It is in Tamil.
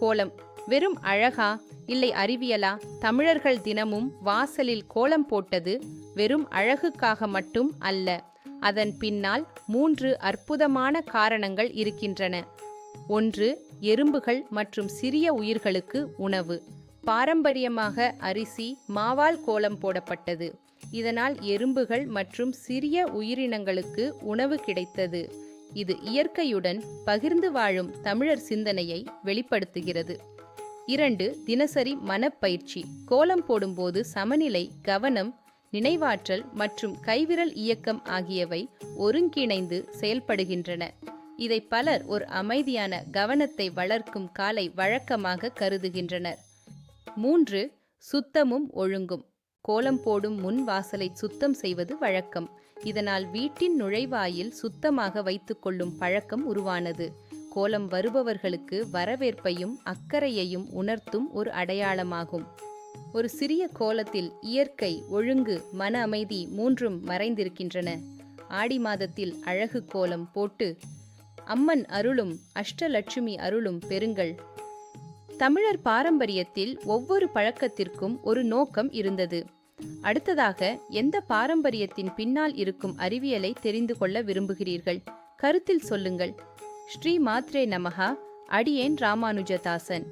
கோலம் வெறும் அழகா இல்லை அறிவியலா? தமிழர்கள் தினமும் வாசலில் கோலம் போட்டது வெறும் அழகுக்காக மட்டும் அல்ல. அதன் பின்னால் 3 அற்புதமான காரணங்கள் இருக்கின்றன. 1. எறும்புகள் மற்றும் சிறிய உயிர்களுக்கு உணவு. பாரம்பரியமாக அரிசி, மாவால் கோலம் போடப்பட்டது. இதனால் எறும்புகள் மற்றும் சிறிய உயிரினங்களுக்கு உணவு கிடைத்தது. இது இயற்கையுடன் பகிர்ந்து வாழும் தமிழர் சிந்தனையை வெளிப்படுத்துகிறது. 2. தினசரி மனப்பயிற்சி. கோலம் போடும்போது சமநிலை, கவனம், நினைவாற்றல் மற்றும் கைவிரல் இயக்கம் ஆகியவை ஒருங்கிணைந்து செயல்படுகின்றன. இதை பலர் ஒரு அமைதியான கவனத்தை வளர்க்கும் காலை வழக்கமாக கருதுகின்றனர். 3. சுத்தமும் ஒழுங்கும். கோலம் போடும் முன் வாசலை சுத்தம் செய்வது வழக்கம். இதனால் வீட்டின் நுழைவாயில் சுத்தமாக வைத்துக்கொள்ளும் பழக்கம் உருவானது. கோலம் வருபவர்களுக்கு வரவேற்பையும் அக்கறையையும் உணர்த்தும் ஒரு அடையாளமாகும். ஒரு சிறிய கோலத்தில் இயற்கை, ஒழுங்கு, மன அமைதி 3ம் மறைந்திருக்கின்றன. ஆடி மாதத்தில் அழகு கோலம் போட்டு அம்மன் அருளும் அஷ்டலட்சுமி அருளும் பெறுங்கள். தமிழர் பாரம்பரியத்தில் ஒவ்வொரு பழக்கத்திற்கும் ஒரு நோக்கம் இருந்தது. அடுத்ததாக, எந்த பாரம்பரியத்தின் பின்னால் இருக்கும் அறிவியலை தெரிந்து கொள்ள விரும்புகிறீர்கள்? கருத்தில் சொல்லுங்கள். ஸ்ரீ மாத்ரே நமஹா. அடியேன் ராமானுஜதாசன்.